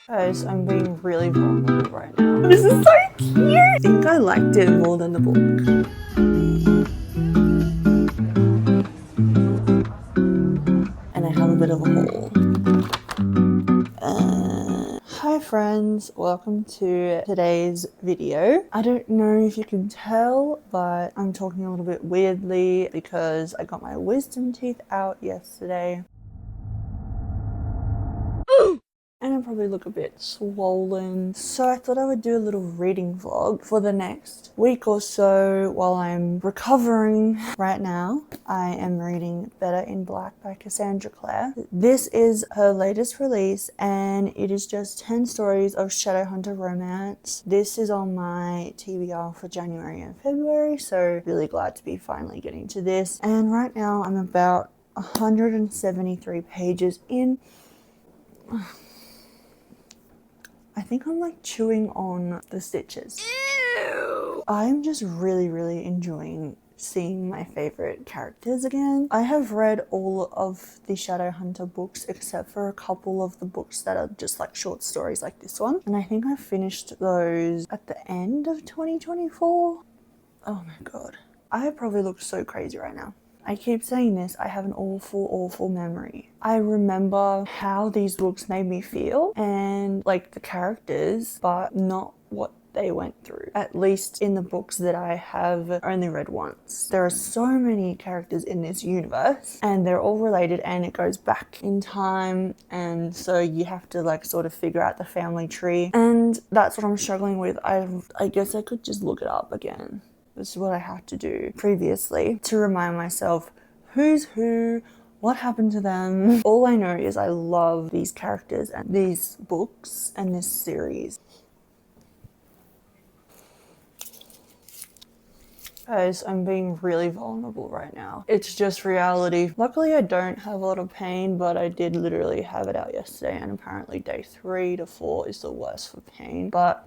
Guys, I'm being really vulnerable right now. This is so cute! I think I liked it more than the book. And I have a bit of a haul. Hi friends, welcome to today's video. I don't know if you can tell, but I'm talking a little bit weirdly because I got my wisdom teeth out yesterday. And I probably look a bit swollen. So I thought I would do a little reading vlog for the next week or so while I'm recovering. Right now, I am reading Better in Black by Cassandra Clare. This is her latest release and it is just 10 stories of Shadowhunter romance. This is on my TBR for January and February, so really glad to be finally getting to this. And right now I'm about 173 pages in. I think I'm like chewing on the stitches. Ew! I'm just really enjoying seeing my favorite characters again. I have read all of the Shadowhunter books except for a couple of the books that are just like short stories like this one. And I think I finished those at the end of 2024. Oh my god. I probably look so crazy right now. I keep saying this, I have an awful memory. I remember how these books made me feel and like the characters, but not what they went through. At least in the books that I have only read once. There are so many characters in this universe and they're all related and it goes back in time, and so you have to like sort of figure out the family tree, and that's what I'm struggling with. I guess I could just look it up again. This is what I had to do previously to remind myself who's who, what happened to them. All I know is I love these characters and these books and this series. Guys, I'm being really vulnerable right now. It's just reality. Luckily, I don't have a lot of pain, but I did literally have it out yesterday, and apparently day 3 to 4 is the worst for pain. But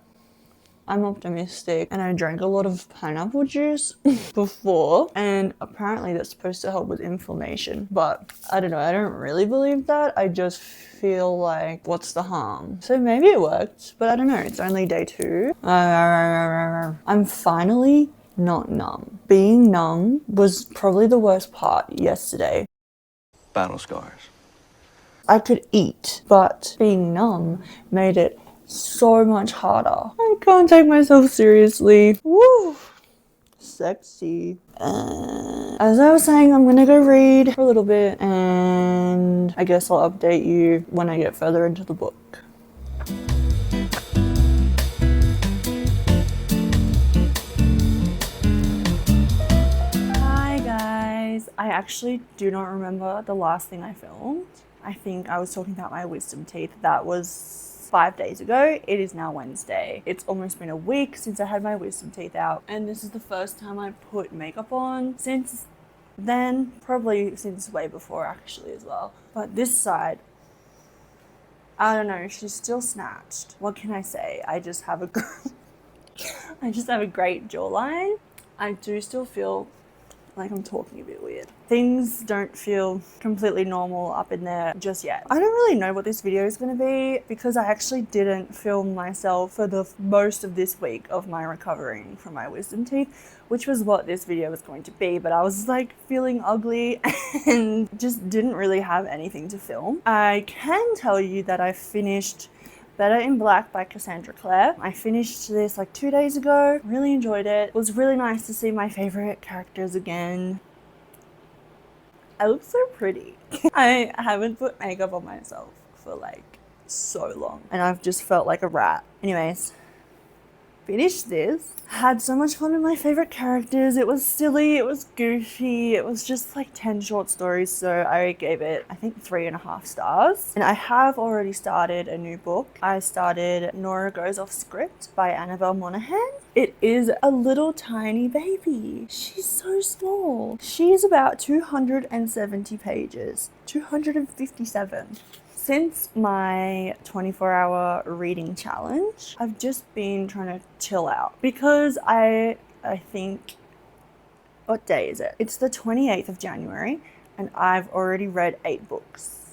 I'm optimistic, and I drank a lot of pineapple juice before, and apparently that's supposed to help with inflammation, but I don't know, I don't really believe that. I just feel like, what's the harm? So maybe it worked, but I don't know, it's only day 2. I'm finally not numb. Being numb was probably the worst part yesterday. Battle scars. I could eat, but being numb made it so much harder. I can't take myself seriously. Woo! Sexy. As I was saying, I'm gonna go read for a little bit and I guess I'll update you when I get further into the book. Hi guys. I actually do not remember the last thing I filmed. I think I was talking about my wisdom teeth. That was 5 days ago. It is now Wednesday. It's almost been a week since I had my wisdom teeth out, and this is the first time I put makeup on since then, probably since way before actually as well. But this side, I don't know, she's still snatched. What can I say? I just have a great jawline. I do still feel like I'm talking a bit weird. Things don't feel completely normal up in there just yet. I don't really know what this video is going to be because I actually didn't film myself for the most of this week of my recovering from my wisdom teeth, which was what this video was going to be, but I was like feeling ugly and just didn't really have anything to film. I can tell you that I finished Better in Black by Cassandra Clare. I finished this like 2 days ago. Really enjoyed it. It was really nice to see my favorite characters again. I look so pretty. I haven't put makeup on myself for like so long and I've just felt like a rat. Anyways, finished this. Had so much fun with my favorite characters. It was silly, it was goofy, it was just like 10 short stories, so I gave it I think 3.5 stars. And I have already started a new book. I started Nora Goes Off Script by Annabelle Monaghan. It is a little tiny baby. She's so small. She's about 270 pages. 257. Since my 24-hour reading challenge, I've just been trying to chill out because I think, what day is it? It's the 28th of January and I've already read 8 books.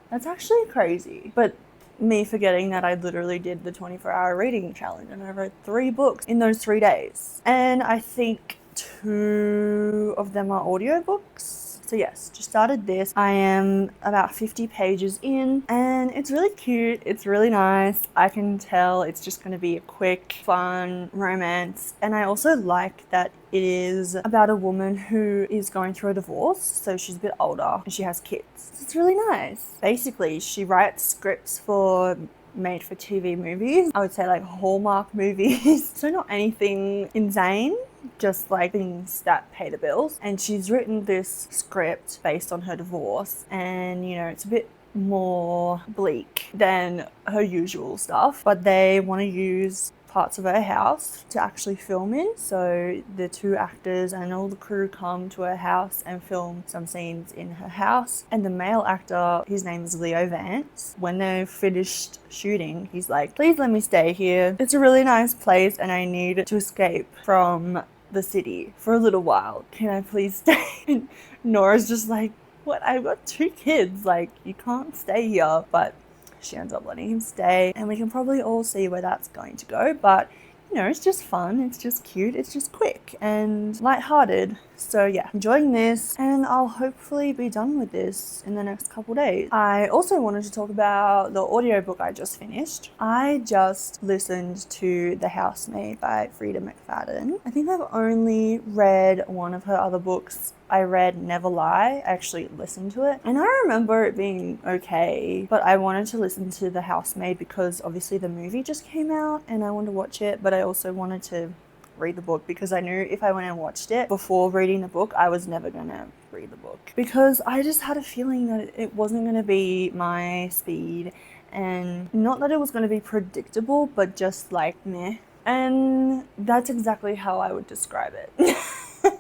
That's actually crazy. But me forgetting that I literally did the 24-hour reading challenge and I read 3 books in those 3 days. And I think 2 of them are audiobooks. So yes, just started this. I am about 50 pages in and it's really cute. It's really nice. I can tell it's just going to be a quick, fun romance. And I also like that it is about a woman who is going through a divorce. So she's a bit older and she has kids. It's really nice. Basically, she writes scripts for made for TV movies. I would say like Hallmark movies. So not anything insane, just like things that pay the bills. And she's written this script based on her divorce, and you know, it's a bit more bleak than her usual stuff, but they want to use parts of her house to actually film in. So the 2 actors and all the crew come to her house and film some scenes in her house. And the male actor, his name is Leo Vance, when they're finished shooting, he's like, please let me stay here. It's a really nice place and I need to escape from the city for a little while. Can I please stay? And Nora's just like, what? I've got 2 kids. Like, you can't stay here. But she ends up letting him stay, and we can probably all see where that's going to go. But you know, it's just fun, it's just cute, it's just quick and lighthearted. So yeah, enjoying this, and I'll hopefully be done with this in the next couple days. I also wanted to talk about the audiobook I just finished. I just listened to The Housemaid by Frida McFadden. I think I've only read one of her other books. I read Never Lie. I actually listened to it and I remember it being okay, but I wanted to listen to The Housemaid because obviously the movie just came out and I wanted to watch it, but I also wanted to read the book because I knew if I went and watched it before reading the book, I was never gonna read the book because I just had a feeling that it wasn't gonna be my speed, and not that it was gonna be predictable, but just like meh. And that's exactly how I would describe it.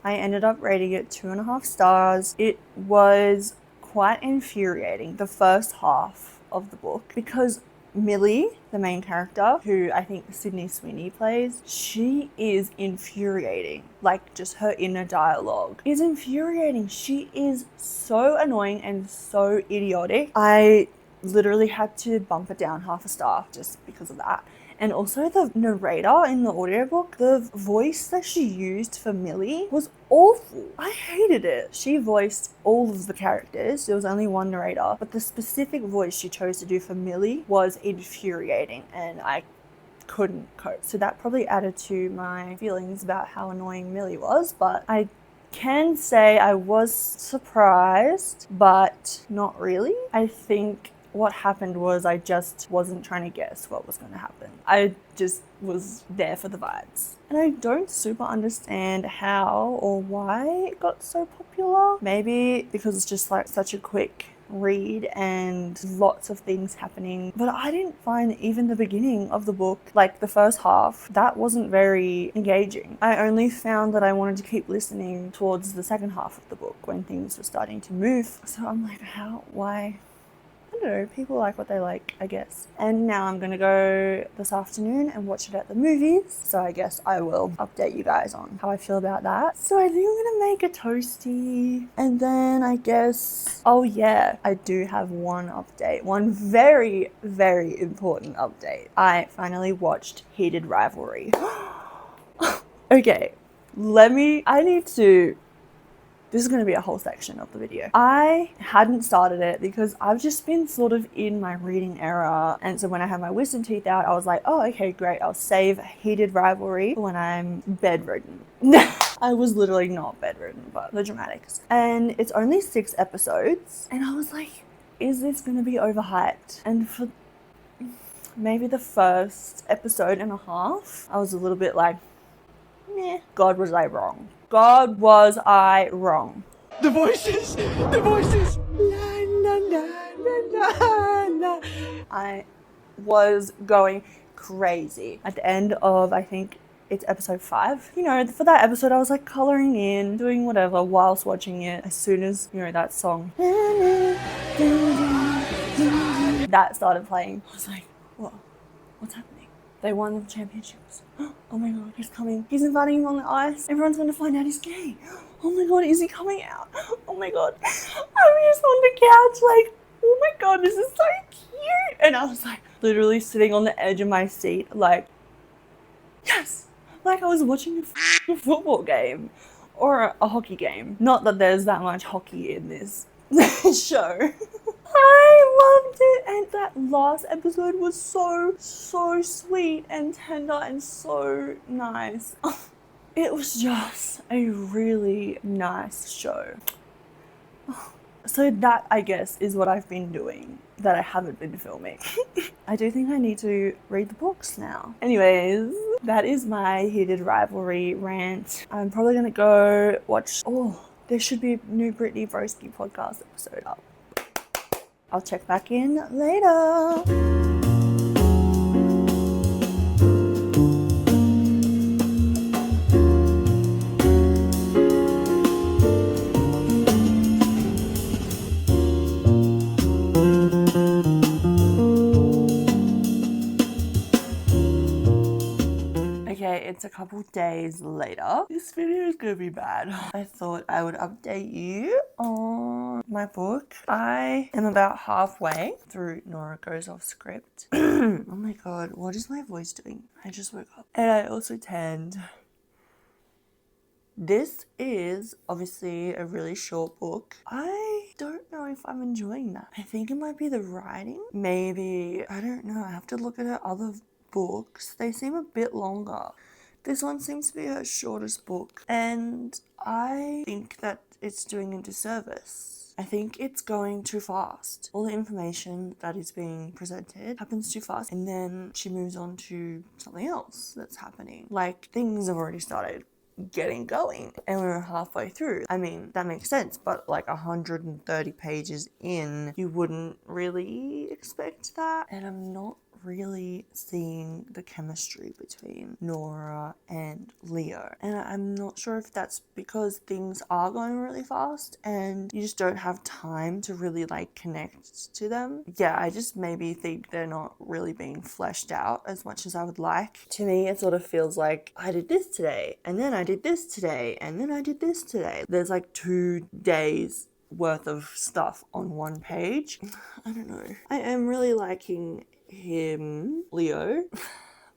I ended up rating it 2.5 stars. It was quite infuriating, the first half of the book, because Millie, the main character, who I think Sydney Sweeney plays, she is infuriating. Like, just her inner dialogue is infuriating. She is so annoying and so idiotic. I literally had to bump it down 1/2 star just because of that. And also the narrator in the audiobook, the voice that she used for Millie was awful. I hated it. She voiced all of the characters. There was only one narrator, but the specific voice she chose to do for Millie was infuriating and I couldn't cope. So that probably added to my feelings about how annoying Millie was, but I can say I was surprised, but not really. I think what happened was I just wasn't trying to guess what was going to happen. I just was there for the vibes. And I don't super understand how or why it got so popular. Maybe because it's just like such a quick read and lots of things happening. But I didn't find even the beginning of the book, like the first half, that wasn't very engaging. I only found that I wanted to keep listening towards the second half of the book when things were starting to move. So I'm like, why? I don't know, people like what they like, I guess. And now I'm gonna go this afternoon and watch it at the movies. So I guess I will update you guys on how I feel about that. So I think I'm gonna make a toasty. And then I guess, oh yeah, I do have one update. One very, very important update. I finally watched Heated Rivalry. Okay, this is going to be a whole section of the video. I hadn't started it because I've just been sort of in my reading era. And so when I had my wisdom teeth out, I was like, oh, okay, great. I'll save Heated Rivalry for when I'm bedridden. I was literally not bedridden, but the dramatics. And it's only 6 episodes. And I was like, is this going to be overhyped? And for maybe the first episode and a half, I was a little bit like, meh. God, was I wrong. God, was I wrong. The voices! The voices! La, la, la, la, la, la. I was going crazy. At the end of, I think it's episode 5. You know, for that episode, I was like coloring in, doing whatever whilst watching it. As soon as, you know, that song, that started playing, I was like, what's happening? They won the championships. Oh my god, he's coming. He's inviting him on the ice. Everyone's going to find out he's gay. Oh my god, is he coming out? Oh my god. I'm just on the couch like, oh my God, this is so cute. And I was like literally sitting on the edge of my seat, like, yes, like I was watching a football game or a hockey game. Not that there's that much hockey in this show. I loved it, and that last episode was so sweet and tender and so nice. It was just a really nice show. So that, I guess, is what I've been doing that I haven't been filming. I do think I need to read the books now. Anyways, that is my heated rivalry rant. I'm probably gonna go watch, there should be a new Brittany Broski podcast episode up. I'll check back in later. Okay, it's a couple days later. This video is gonna be bad. I thought I would update you on my book. I am about halfway through Nora Goes Off Script. Oh my god, what is my voice doing? I just woke up. And I also tanned. This is obviously a really short book. I don't know if I'm enjoying that. I think it might be the writing. Maybe, I don't know. I have to look at her other books. They seem a bit longer. This one seems to be her shortest book, and I think that it's doing a disservice. I think it's going too fast. All the information that is being presented happens too fast, and then she moves on to something else that's happening. Like, things have already started getting going and we're halfway through. I mean, that makes sense, but like 130 pages in, you wouldn't really expect that. And I'm not really seeing the chemistry between Nora and Leo. And I'm not sure if that's because things are going really fast and you just don't have time to really like connect to them. Yeah, I just maybe think they're not really being fleshed out as much as I would like. To me, it sort of feels like I did this today, and then I did this today, and then I did this today. There's like 2 days worth of stuff on one page. I don't know. I am really liking him, Leo.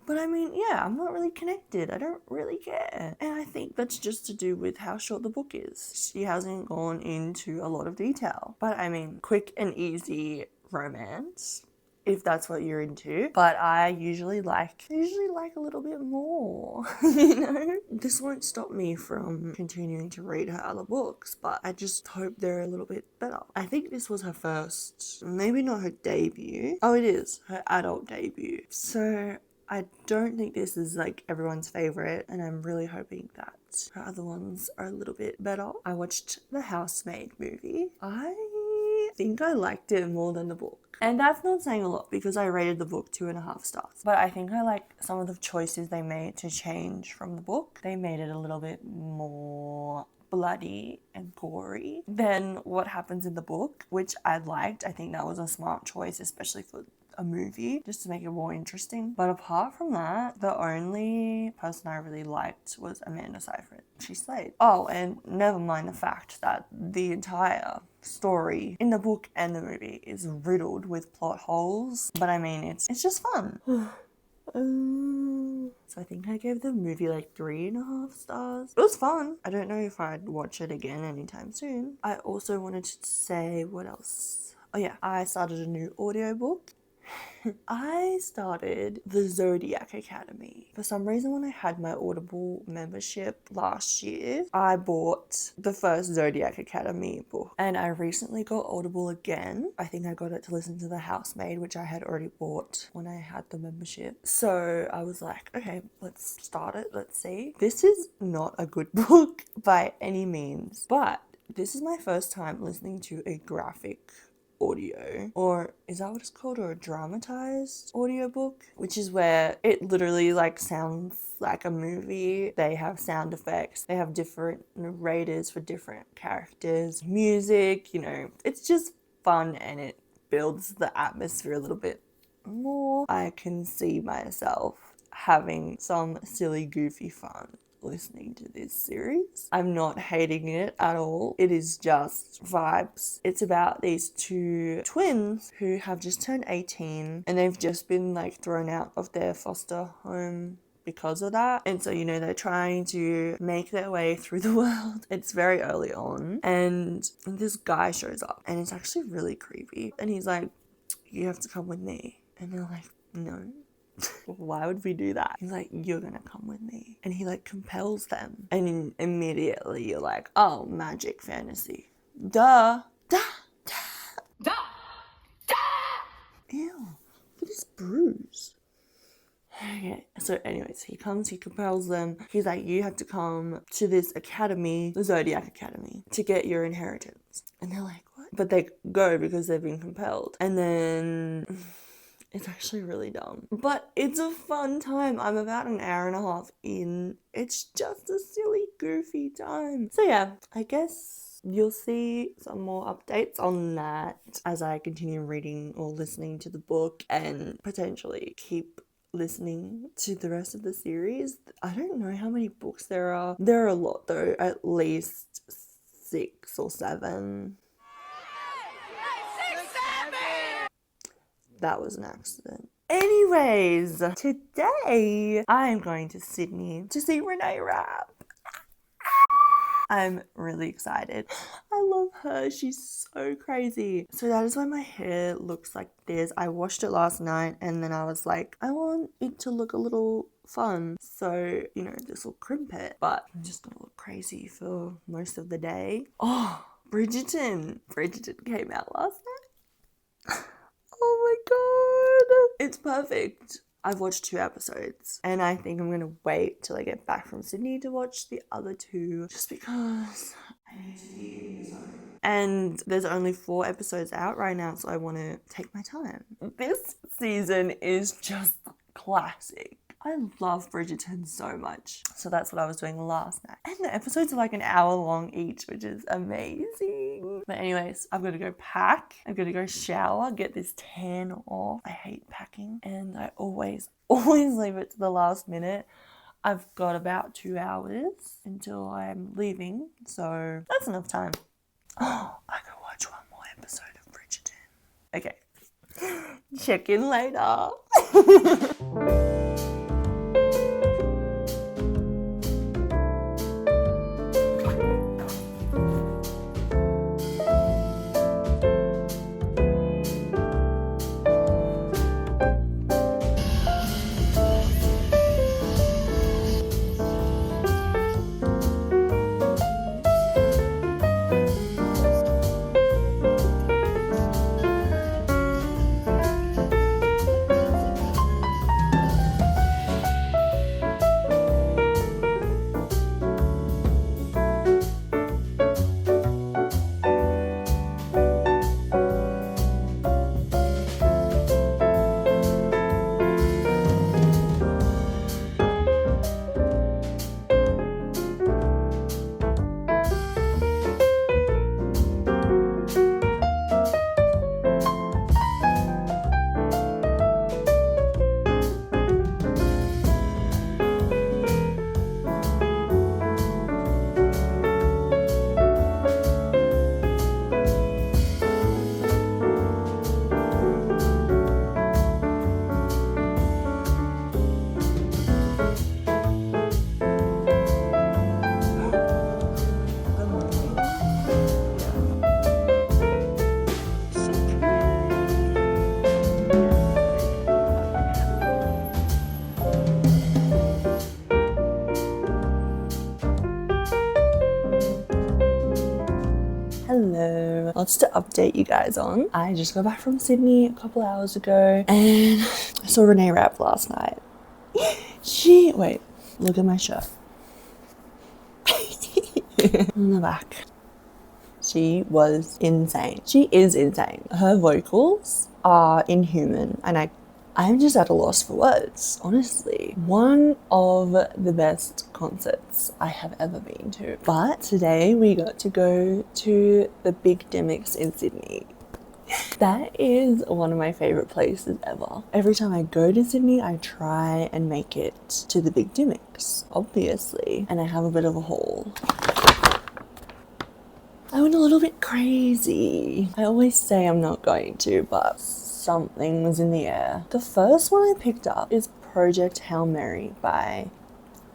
But I mean, yeah, I'm not really connected. I don't really care. And I think that's just to do with how short the book is. She hasn't gone into a lot of detail. But I mean, quick and easy romance, if that's what you're into. But I usually like a little bit more, you know? This won't stop me from continuing to read her other books, but I just hope they're a little bit better. I think this was her first, maybe not her debut. Oh, it is her adult debut. So I don't think this is like everyone's favorite, and I'm really hoping that her other ones are a little bit better. I watched the Housemaid movie. I think I liked it more than the book. And that's not saying a lot because I rated the book 2.5 stars. But I think I like some of the choices they made to change from the book. They made it a little bit more bloody and gory than what happens in the book, which I liked. I think that was a smart choice, especially for a movie, just to make it more interesting. But apart from that, the only person I really liked was Amanda Seyfried. She slayed. Oh, and never mind the fact that the entire story in the book and the movie is riddled with plot holes. But I mean, it's just fun. So I think I gave the movie like 3.5 stars. It was fun. I don't know if I'd watch it again anytime soon. I also wanted to say, what else? Oh yeah, I started a new audiobook. I started the Zodiac Academy. For some reason, when I had my Audible membership last year, I bought the first Zodiac Academy book. And I recently got Audible again. I think I got it to listen to The Housemaid, which I had already bought when I had the membership. So I was like, okay, let's start it. Let's see. This is not a good book by any means, but this is my first time listening to a graphic audio, or is that what it's called, or a dramatized audiobook, which is where it literally like sounds like a movie. They have sound effects, they have different narrators for different characters, music, you know, it's just fun and it builds the atmosphere a little bit more. I can see myself having some silly goofy fun listening to this series. I'm not hating it at all. It is just vibes. It's about these two twins who have just turned 18 and they've just been like thrown out of their foster home because of that. And so, you know, they're trying to make their way through the world. It's very early on. And this guy shows up and it's actually really creepy. And he's like, you have to come with me. And they're like, no. Why would we do that? He's like, you're gonna come with me. And he like compels them. And immediately you're like, oh, magic fantasy. Duh. Duh. Duh. Duh. Duh. Ew. Look at this bruise. Okay, so anyways, he compels them. He's like, you have to come to this academy, the Zodiac Academy, to get your inheritance. And they're like, what? But they go because they've been compelled. And then it's actually really dumb. But it's a fun time. I'm about an hour and a half in. It's just a silly, goofy time. So yeah, I guess you'll see some more updates on that as I continue reading or listening to the book and potentially keep listening to the rest of the series. I don't know how many books there are. There are a lot though, at least 6 or 7. That was an accident. Anyways, today I'm going to Sydney to see Renee Rapp. I'm really excited. I love her. She's so crazy. So that is why my hair looks like this. I washed it last night and then I was like, I want it to look a little fun. So, you know, this will crimp it. But I'm just gonna look crazy for most of the day. Oh, Bridgerton. Bridgerton came out last night. Oh my god. It's perfect. I've watched 2 episodes and I think I'm gonna wait till I get back from Sydney to watch the other 2 just because I need to be in the zone. And there's only 4 episodes out right now, so I want to take my time. This season is just classic. I love Bridgerton so much. So that's what I was doing last night. And the episodes are like an hour long each, which is amazing. But anyways, I've got to go pack. I've got to go shower, get this tan off. I hate packing. And I always leave it to the last minute. I've got about 2 hours until I'm leaving. So that's enough time. Oh, I could watch one more episode of Bridgerton. Okay. Check in later. Hello, lots to update you guys on. I just got back from Sydney a couple hours ago and I saw Renee Rapp last night. Wait, look at my shirt. On the back. She was insane. She is insane. Her vocals are inhuman and I'm just at a loss for words, honestly. One of the best concerts I have ever been to. But today we got to go to the Big Demics in Sydney. That is one of my favorite places ever. Every time I go to Sydney, I try and make it to the Big Dimmicks, obviously, and I have a bit of a haul. I went a little bit crazy. I always say I'm not going to, but something was in the air. The first one I picked up is Project Hail Mary by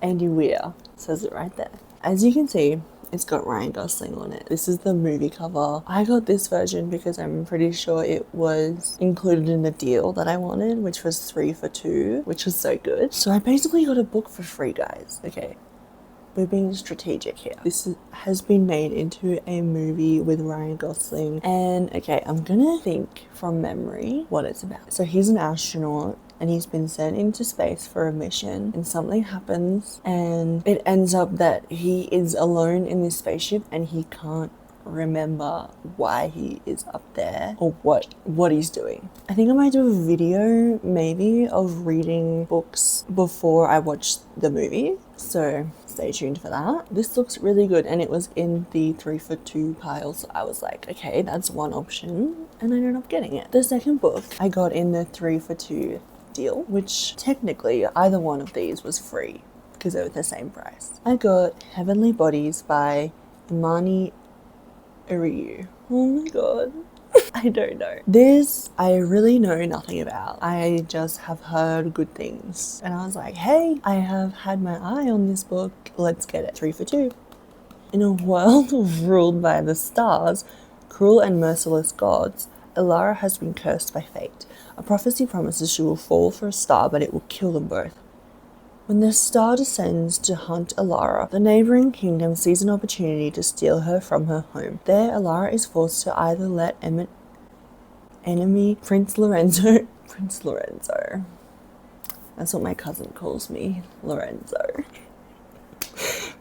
Andy Weir. It says it right there. As you can see, it's got Ryan Gosling on it. This is the movie cover. I got this version because I'm pretty sure it was included in the deal that I wanted, which was 3 for 2, which was so good. So I basically got a book for free, guys. Okay, we're being strategic here. This has been made into a movie with Ryan Gosling. And okay, I'm gonna think from memory what it's about. So he's an astronaut and he's been sent into space for a mission, and something happens and it ends up that he is alone in this spaceship and he can't remember why he is up there or what he's doing. I think I might do a video maybe of reading books before I watch the movie, so stay tuned for that. This looks really good and it was in the 3 for 2 pile, so I was like, okay, that's one option, and I ended up getting it. The second book I got in the 3 for 2 deal, which technically either one of these was free because they were the same price. I got Heavenly Bodies by Imani Iriu. Oh my god. I don't know. This I really know nothing about. I just have heard good things. And I was like, hey, I have had my eye on this book. Let's get it. 3 for 2. In a world ruled by the stars, cruel and merciless gods, Elara has been cursed by fate. A prophecy promises she will fall for a star, but it will kill them both. When the star descends to hunt Elara, the neighbouring kingdom sees an opportunity to steal her from her home. There, Elara is forced to either let enemy Prince Lorenzo... Prince Lorenzo. That's what my cousin calls me, Lorenzo.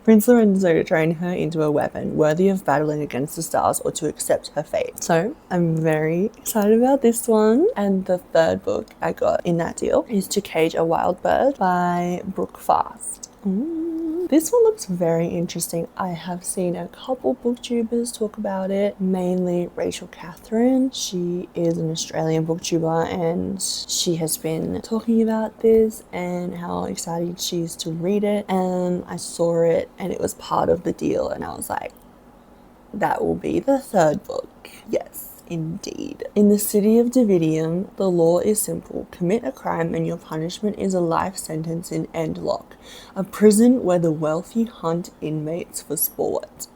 Prince Lorenzo train her into a weapon worthy of battling against the stars or to accept her fate. So I'm very excited about this one. And the third book I got in that deal is To Cage a Wild Bird by Brooke Fast. This one looks very interesting. I have seen a couple booktubers talk about it, mainly Rachel Catherine. She is an Australian booktuber and she has been talking about this and how excited she is to read it. And I saw it and it was part of the deal and I was like, that will be the third book. Yes. Indeed. In the city of Davidium, the law is simple. Commit a crime and your punishment is a life sentence in Endlock, a prison where the wealthy hunt inmates for sport.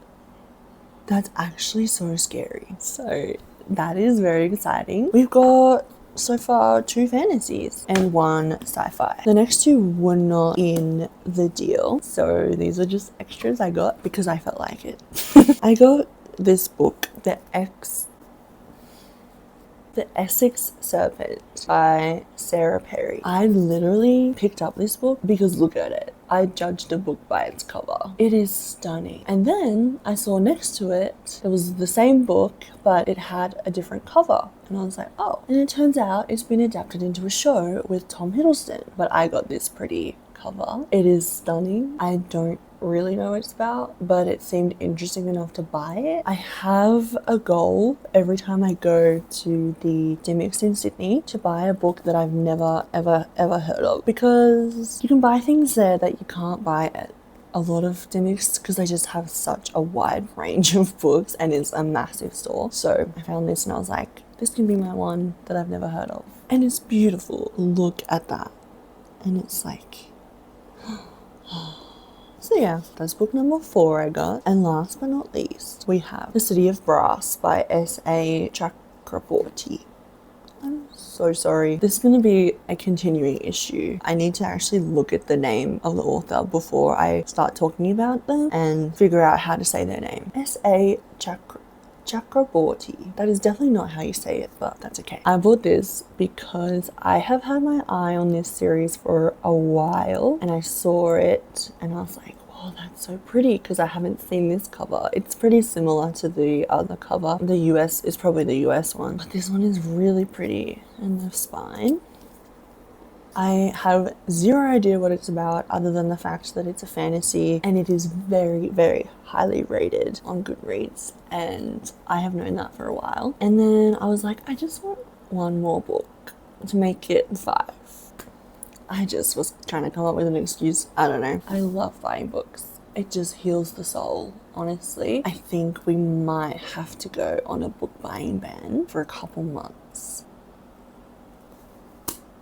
That's actually so scary. So that is very exciting. We've got so far 2 fantasies and 1 sci-fi. The next 2 were not in the deal, so these are just extras I got because I felt like it. I got this book, The Essex Serpent by Sarah Perry. I literally picked up this book because look at it. I judged a book by its cover. It is stunning. And then I saw next to it, it was the same book, but it had a different cover. And I was like, oh. And it turns out it's been adapted into a show with Tom Hiddleston. But I got this pretty cover. It is stunning. I don't really know what it's about, but it seemed interesting enough to buy it. I have a goal every time I go to the Dimmicks in Sydney to buy a book that I've never ever heard of, because you can buy things there that you can't buy at a lot of Dimmicks because they just have such a wide range of books and it's a massive store. So I found this and I was like, this can be my one that I've never heard of. And it's beautiful. Look at that. And it's like so yeah, that's book number 4 I got. And last but not least, we have The City of Brass by S.A. Chakraborty. I'm so sorry. This is going to be a continuing issue. I need to actually look at the name of the author before I start talking about them and figure out how to say their name. S.A. Chakraborty. That is definitely not how you say it, but that's okay. I bought this because I have had my eye on this series for a while and I saw it and I was like, oh, that's so pretty, because I haven't seen this cover. It's pretty similar to the other cover. The US is probably the US one, but this one is really pretty. And the spine. I have zero idea what it's about other than the fact that it's a fantasy and it is very, very highly rated on Goodreads, and I have known that for a while. And then I was like, I just want one more book to make it 5. I just was trying to come up with an excuse. I don't know. I love buying books. It just heals the soul, honestly. I think we might have to go on a book buying ban for a couple months.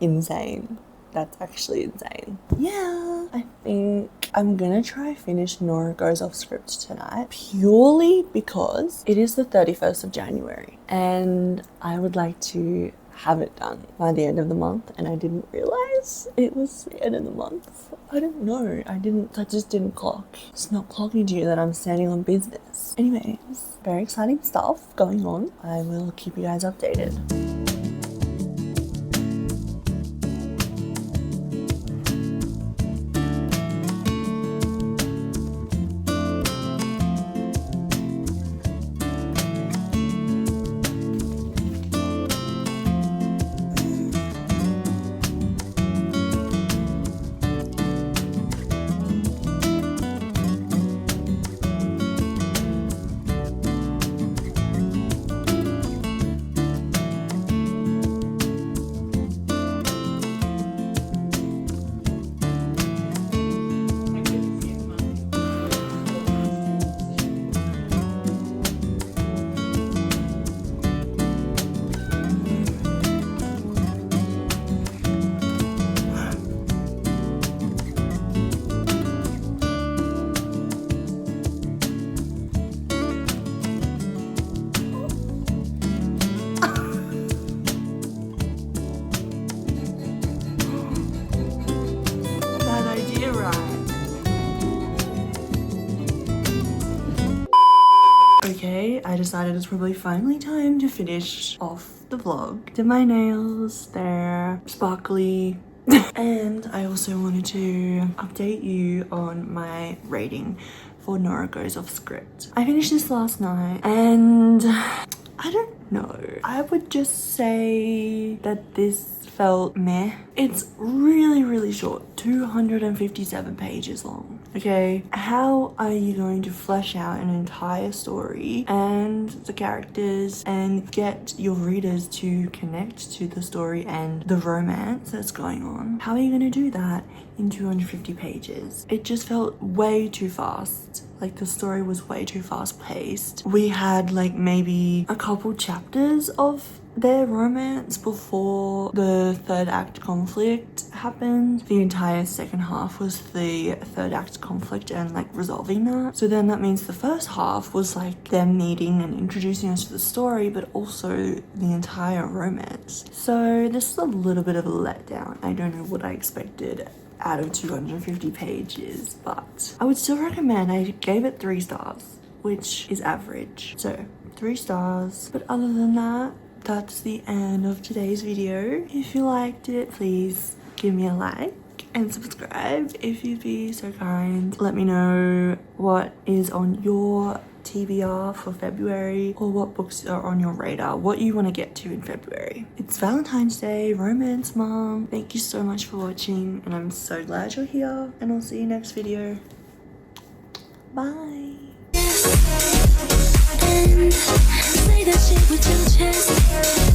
Insane. That's actually insane. Yeah, I think I'm gonna try finish Nora Goes Off Script tonight, purely because it is the 31st of January and I would like to have it done by the end of the month, and I didn't realize it was the end of the month. I don't know. I just didn't clock. It's not clocking to you that I'm standing on business. Anyways, very exciting stuff going on. I will keep you guys updated. Okay, I decided it's probably finally time to finish off the vlog. Did my nails, they're sparkly. And I also wanted to update you on my rating for Nora Goes Off Script. I finished this last night and I don't know. I would just say that this felt meh. It's really short, 257 pages long. Okay, how are you going to flesh out an entire story and the characters and get your readers to connect to the story and the romance that's going on? How are you going to do that in 250 pages? It just felt way too fast. Like the story was way too fast paced. We had like maybe a couple chapters of their romance before the third act conflict happened. The entire second half was the third act conflict and like resolving that. So then that means the first half was like them meeting and introducing us to the story, but also the entire romance. So this is a little bit of a letdown. I don't know what I expected out of 250 pages, but I would still recommend. I gave it 3 stars, which is average. So 3 stars. But other than that, that's the end of today's video. If you liked it, please give me a like and subscribe if you'd be so kind. Let me know what is on your TBR for February, or what books are on your radar, what you want to get to in February. It's Valentine's Day, Romance Mom. Thank you so much for watching, and I'm so glad you're here, and I'll see you next video. Bye. Say that shit with your chest.